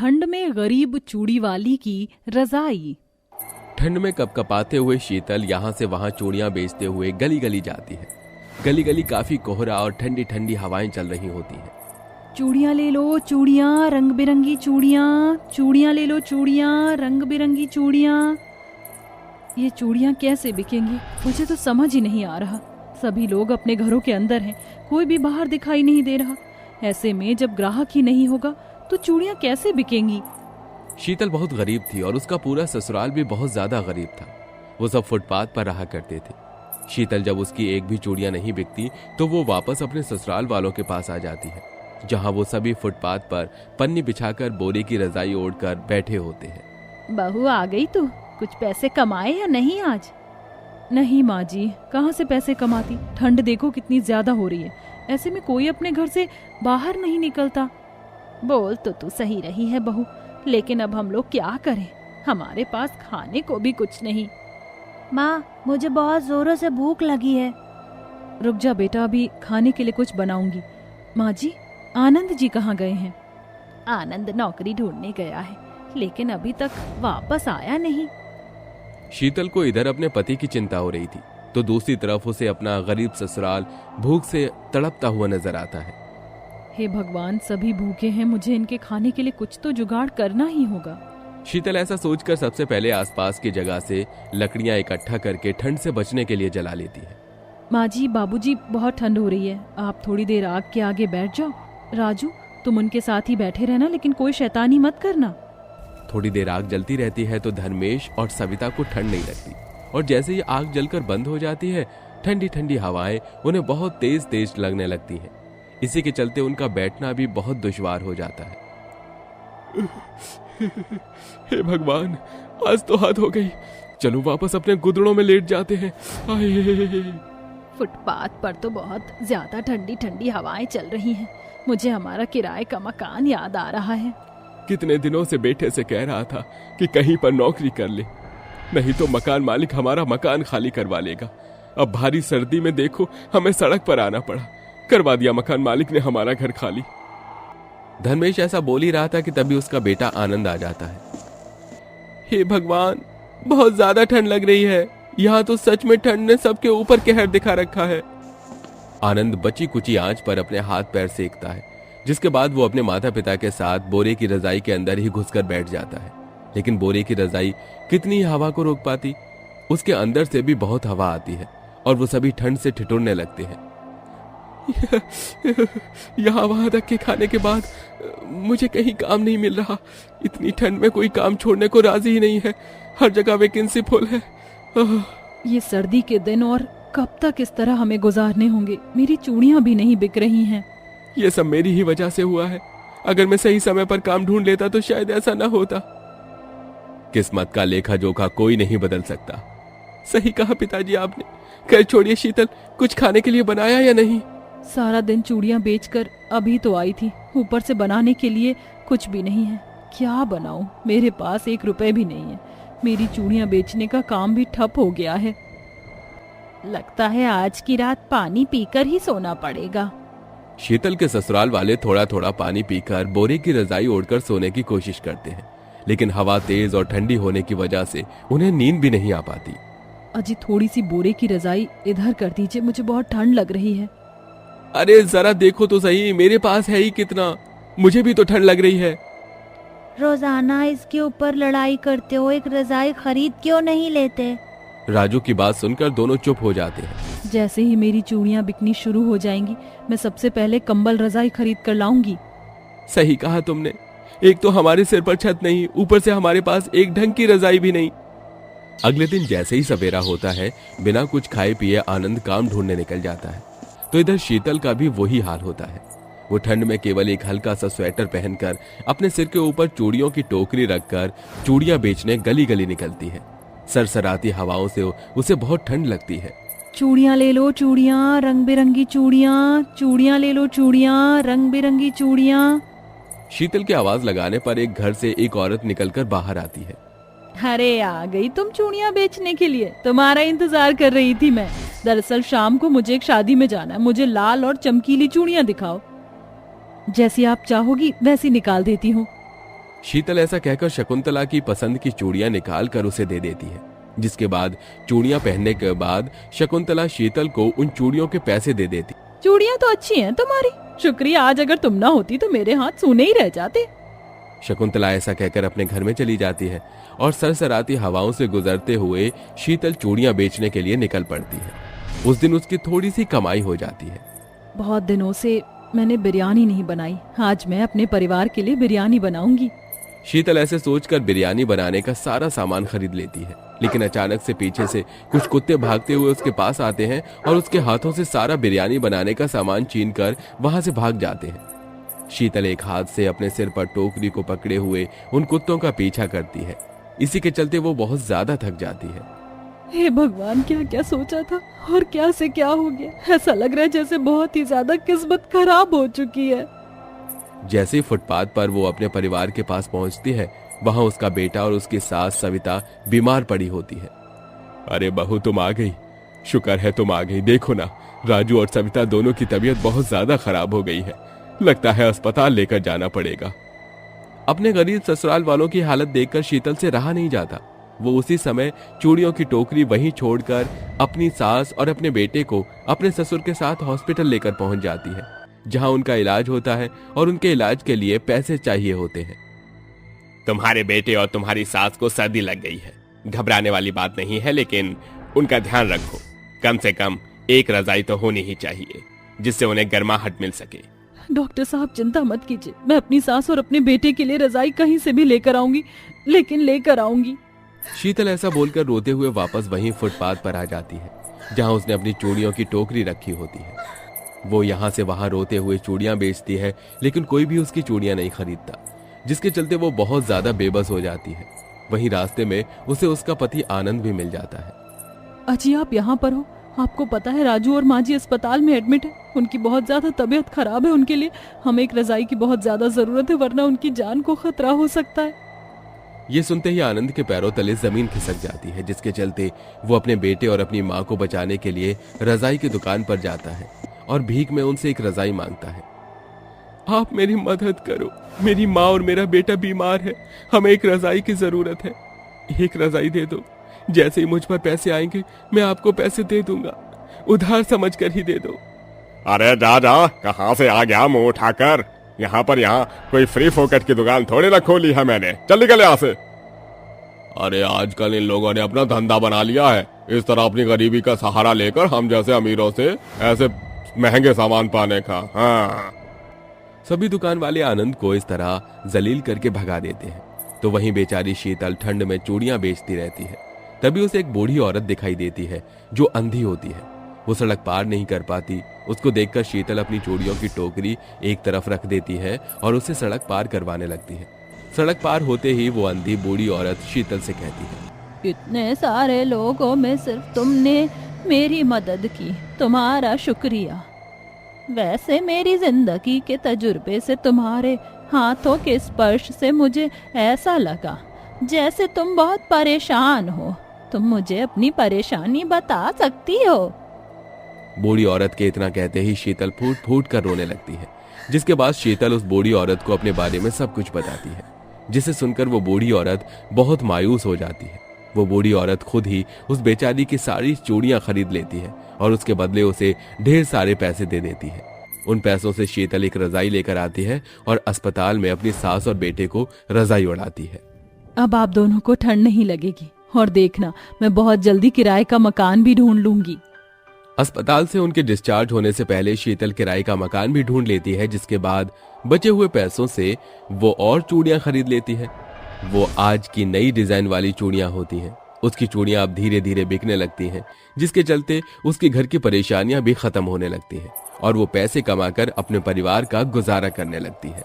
ठंड में गरीब चूड़ी वाली की रजाई। ठंड में कपकपाते हुए शीतल यहाँ से वहाँ चूड़ियां बेचते हुए गली गली जाती है। गली गली काफी कोहरा और ठंडी ठंडी हवाएं चल रही होती हैं। चूड़ियाँ ले लो चूड़ियाँ, रंग बिरंगी चूड़ियाँ, चूड़ियाँ ले लो चूड़ियाँ, रंग बिरंगी चूड़ियाँ। ये चूड़ियाँ कैसे बिकेंगी, मुझे तो समझ ही नहीं आ रहा। सभी लोग अपने घरों के अंदर हैं, कोई भी बाहर दिखाई नहीं दे रहा। ऐसे में जब ग्राहक ही नहीं होगा तो चूड़ियाँ कैसे बिकेंगी। शीतल बहुत गरीब थी और उसका पूरा ससुराल भी बहुत ज्यादा गरीब था। वो सब फुटपाथ पर रहा करते थे। शीतल जब उसकी एक भी चूड़ियां नहीं बिकती तो वो वापस अपने ससुराल वालों के पास आ जाती है, जहां वो सभी फुटपाथ पर पन्नी बिछाकर बोरे की रजाई ओढ़कर बैठे होते हैं। बहू आ गई तू, कुछ पैसे कमाए या नहीं आज? नहीं माँ जी, कहाँ से पैसे कमाती, ठंड देखो कितनी ज्यादा हो रही है। ऐसे में कोई अपने घर से बाहर नहीं निकलता। बोल तो तू सही रही है बहू, लेकिन अब हम लोग क्या करें, हमारे पास खाने को भी कुछ नहीं। माँ, मुझे बहुत जोरों से भूख लगी है। रुक जा बेटा, अभी खाने के लिए कुछ बनाऊंगी। माँ जी, आनंद जी कहाँ गए हैं? आनंद नौकरी ढूंढने गया है, लेकिन अभी तक वापस आया नहीं। शीतल को इधर अपने पति की चिंता हो रही थी, तो दूसरी तरफ उसे अपना गरीब ससुराल भूख से तड़पता हुआ नजर आता है। हे भगवान, सभी भूखे हैं, मुझे इनके खाने के लिए कुछ तो जुगाड़ करना ही होगा। शीतल ऐसा सोचकर सबसे पहले आसपास की जगह से लकड़ियां इकट्ठा करके ठंड से बचने के लिए जला लेती है। माँ जी, बाबूजी, बहुत ठंड हो रही है, आप थोड़ी देर आग के आगे बैठ जाओ। राजू, तुम उनके साथ ही बैठे रहना, लेकिन कोई शैतानी मत करना। थोड़ी देर आग जलती रहती है तो धर्मेश और सविता को ठंड नहीं लगती, और जैसे ही आग जलकर बंद हो जाती है, ठंडी ठंडी हवाएं उन्हें बहुत तेज तेज लगने लगती हैं। इसी के चलते उनका बैठना भी बहुत दुश्वार हो जाता है। हे भगवान, आज तो हद हो गई, चलो वापस अपने गुदड़ों में लेट जाते हैं। फुटपाथ पर तो बहुत ज्यादा ठंडी ठंडी हवाएं चल रही हैं। मुझे हमारा किराए का मकान याद आ रहा है। कितने दिनों से बेटे से कह रहा था कि कहीं पर नौकरी कर ले, नहीं तो मकान मालिक हमारा मकान खाली करवा लेगा। अब भारी सर्दी में देखो हमें सड़क पर आना पड़ा, करवा दिया मकान मालिक ने हमारा घर खाली। धर्मेश ऐसा बोल ही रहा था कि तभी उसका बेटा आनंद आ जाता है। हे भगवान, बहुत ज्यादा ठंड लग रही है, यहाँ तो सच में ठंड ने सबके ऊपर कहर दिखा रखा है। आनंद बची कुची आंच पर अपने हाथ पैर सेकता है, जिसके बाद वो अपने माता पिता के साथ बोरे की रजाई के अंदर ही घुसकर बैठ जाता है। लेकिन बोरे की रजाई कितनी हवा को रोक पाती, उसके अंदर से भी बहुत हवा आती है और वो सभी ठंड से ठिठुरने लगते हैं। यहाँ वहां धक्के खाने के बाद मुझे कहीं काम नहीं मिल रहा। इतनी ठंड में कोई काम छोड़ने को राजी ही नहीं है, हर जगह वैकेंसी फुल है। ये सर्दी के दिन और कब तक इस तरह हमें गुजारने होंगे। मेरी चूड़ियां भी नहीं बिक रही हैं। ये सब मेरी ही वजह से हुआ है। अगर मैं सही समय पर काम ढूंढ लेता तो शायद ऐसा ना होता। किस्मत का लेखा जोखा कोई नहीं बदल सकता। सही कहा पिताजी आपने। खैर छोड़िए शीतल, कुछ खाने के लिए बनाया या नहीं? सारा दिन चूड़ियां बेचकर अभी तो आई थी, ऊपर से बनाने के लिए कुछ भी नहीं है। क्या बनाऊं, मेरे पास 1 रुपए भी नहीं है। मेरी चूड़ियां बेचने का काम भी ठप हो गया है। लगता है आज की रात पानी पीकर ही सोना पड़ेगा। शीतल के ससुराल वाले थोड़ा थोड़ा पानी पीकर बोरे की रजाई ओढ़कर सोने की कोशिश करते हैं, लेकिन हवा तेज और ठंडी होने की वजह से उन्हें नींद भी नहीं आ पाती। अजी, थोड़ी सी बोरे की रजाई इधर कर दीजिए, मुझे बहुत ठंड लग रही है। अरे जरा देखो तो सही, मेरे पास है ही कितना, मुझे भी तो ठंड लग रही है। रोजाना इसके ऊपर लड़ाई करते हो, एक रजाई खरीद क्यों नहीं लेते? राजू की बात सुनकर दोनों चुप हो जाते हैं। जैसे ही मेरी चूड़ियां बिकनी शुरू हो जाएंगी, मैं सबसे पहले कंबल रजाई खरीद कर लाऊंगी। सही कहा तुमने, एक तो हमारे सिर पर छत नहीं, ऊपर से हमारे पास एक ढंग की रजाई भी नहीं। अगले दिन जैसे ही सवेरा होता है, बिना कुछ खाए पिए आनंद काम ढूंढने निकल जाता है। तो इधर शीतल का भी वही हाल होता है। वो ठंड में केवल एक हल्का सा स्वेटर पहनकर अपने सिर के ऊपर चूड़ियों की टोकरी रखकर चूड़ियां बेचने गली गली निकलती है। सरसराती हवाओं से उसे बहुत ठंड लगती है। चूड़ियां ले लो चूड़ियां, रंग बिरंगी चूड़ियां, चूड़ियां ले लो चूड़ियां, रंग बिरंगी चूड़ियां। शीतल की आवाज लगाने पर एक घर से एक औरत निकलकर बाहर आती है। अरे आ गई तुम चूड़ियां बेचने के लिए, तुम्हारा इंतजार कर रही थी मैं। दरअसल शाम को मुझे एक शादी में जाना है, मुझे लाल और चमकीली चूड़ियां दिखाओ। जैसी आप चाहोगी वैसी निकाल देती हूँ। शीतल ऐसा कहकर शकुंतला की पसंद की चूड़ियां निकाल कर उसे दे देती है, जिसके बाद चूड़ियां पहनने के बाद शकुंतला शीतल को उन चूड़ियों के पैसे दे देती। चूड़ियां तो अच्छी हैं तुम्हारी, शुक्रिया, आज अगर तुम ना होती तो मेरे हाथ सूने ही रह जाते। शकुंतला ऐसा कहकर अपने घर में चली जाती है और सरसराती हवाओं से गुजरते हुए शीतल चूड़ियां बेचने के लिए निकल पड़ती है। उस दिन उसकी थोड़ी सी कमाई हो जाती है। बहुत दिनों से मैंने बिरयानी नहीं बनाई, आज मैं अपने परिवार के लिए बिरयानी बनाऊंगी। शीतल ऐसे सोचकर बिरयानी बनाने का सारा सामान खरीद लेती है, लेकिन अचानक से पीछे से कुछ कुत्ते भागते हुए उसके पास आते हैं और उसके हाथों से सारा बिरयानी बनाने का सामान छीनकर वहां से भाग जाते हैं। शीतल एक हाथ से अपने सिर पर टोकरी को पकड़े हुए उन कुत्तों का पीछा करती है। इसी के चलते वो बहुत ज्यादा थक जाती है। हे भगवान, क्या क्या सोचा था और क्या से क्या हो गया। ऐसा लग रहा है जैसे बहुत ही ज्यादा किस्मत खराब हो चुकी है। जैसे ही फुटपाथ पर वो अपने परिवार के पास पहुंचती है, वहां उसका बेटा और उसकी सास सविता बीमार पड़ी होती है। अरे बहू, तुम आ गई, शुक्र है तुम आ गई। देखो ना, राजू और सविता दोनों की तबीयत बहुत ज्यादा खराब हो गई है, लगता है अस्पताल लेकर जाना पड़ेगा। अपने गरीब ससुराल वालों की हालत देखकर शीतल से रहा नहीं जाता। वो उसी समय चूड़ियों की टोकरी वहीं छोड़कर अपनी सास और अपने बेटे को अपने ससुर के साथ हॉस्पिटल लेकर पहुंच जाती है, जहां उनका इलाज होता है और उनके इलाज के लिए पैसे चाहिए होते हैं। तुम्हारे बेटे और तुम्हारी सास को सर्दी लग गई है, घबराने वाली बात नहीं है, लेकिन उनका ध्यान रखो। कम से कम एक रजाई तो होनी ही चाहिए, जिससे उन्हें गर्माहट मिल सके। डॉक्टर साहब, चिंता मत कीजिए, मैं अपनी सास और अपने बेटे के लिए रजाई कहीं से भी लेकर आऊंगी, लेकिन लेकर आऊंगी। शीतल ऐसा बोलकर रोते हुए वापस वहीं फुटपाथ पर आ जाती है, जहां उसने अपनी चूड़ियों की टोकरी रखी होती है। वो यहाँ से वहां रोते हुए चूड़ियां बेचती है, लेकिन कोई भी उसकी चूड़ियां नहीं खरीदता, जिसके चलते वो बहुत ज्यादा बेबस हो जाती है। वहीं रास्ते में उसे उसका पति आनंद भी मिल जाता है। अजी, आप यहाँ पर हो? आपको पता है राजू और माँ जी अस्पताल में एडमिट है, उनकी बहुत ज्यादा तबीयत खराब है। उनके लिए हमें एक रजाई की बहुत ज्यादा जरूरत है, वरना उनकी जान को खतरा हो सकता है। ये सुनते ही आनंद के पैरों तले जमीन खिसक जाती है, जिसके चलते वो अपने बेटे और अपनी माँ को बचाने के लिए रजाई की दुकान पर जाता है और भीख में उनसे एक रजाई मांगता है। आप मेरी मदद करो, मेरी माँ और मेरा बेटा बीमार है, हमें एक रजाई की जरूरत है, एक रजाई दे दो। जैसे ही मुझ पर पैसे आएंगे मैं आपको पैसे दे दूंगा, उधार समझ कर ही दे दो। अरे जा जा, कहाँ से आ गया मुंह उठाकर? यहाँ कोई फ्री फोकट की दुकान थोड़ी ना खोली है मैंने, चल निकल यहाँ से। अरे आजकल इन लोगों ने अपना धंधा बना लिया है, इस तरह अपनी गरीबी का सहारा लेकर हम जैसे अमीरों से ऐसे महंगे सामान पाने का। हाँ, सभी दुकान वाले आनंद को इस तरह जलील करके भगा देते हैं। तो वहीं बेचारी शीतल ठंड में चूड़ियां बेचती रहती है। तभी उसे एक बूढ़ी औरत दिखाई देती है जो अंधी होती है। वो सड़क पार नहीं कर पाती। उसको देखकर शीतल अपनी चूड़ियों की टोकरी एक तरफ रख देती है और उसे सड़क पार करवाने लगती है। सड़क पार होते ही वो अंधी बूढ़ी औरत शीतल से कहती है, इतने सारे लोगों में सिर्फ तुमने मेरी मदद की, तुम्हारा शुक्रिया। वैसे मेरी जिंदगी के तजुर्बे से तुम्हारे हाथों के स्पर्श से मुझे ऐसा लगा जैसे तुम बहुत परेशान हो। तुम मुझे अपनी परेशानी बता सकती हो? बूढ़ी औरत के इतना कहते ही शीतल फूट फूट कर रोने लगती है, जिसके बाद शीतल उस बूढ़ी औरत को अपने बारे में सब कुछ बताती है, जिसे सुनकर वो बूढ़ी औरत बहुत मायूस हो जाती है। वो बूढ़ी औरत खुद ही उस बेचारी की सारी चूड़ियां खरीद लेती है और उसके बदले उसे ढेर सारे पैसे दे देती है। उन पैसों से शीतल एक रजाई लेकर आती है और अस्पताल में अपनी सास और बेटे को रजाई उड़ाती है। अब आप दोनों को ठंड नहीं लगेगी, और देखना मैं बहुत जल्दी किराए का मकान भी ढूंढ लूंगी। अस्पताल से उनके डिस्चार्ज होने से पहले शीतल किराए का मकान भी ढूंढ लेती है, जिसके बाद बचे हुए पैसों से वो और चूड़ियां खरीद लेती है। वो आज की नई डिजाइन वाली चूड़ियां होती हैं। उसकी चूड़ियां अब धीरे धीरे बिकने लगती हैं, जिसके चलते उसके घर की परेशानियां भी खत्म होने लगती हैं और वो पैसे कमाकर अपने परिवार का गुजारा करने लगती है।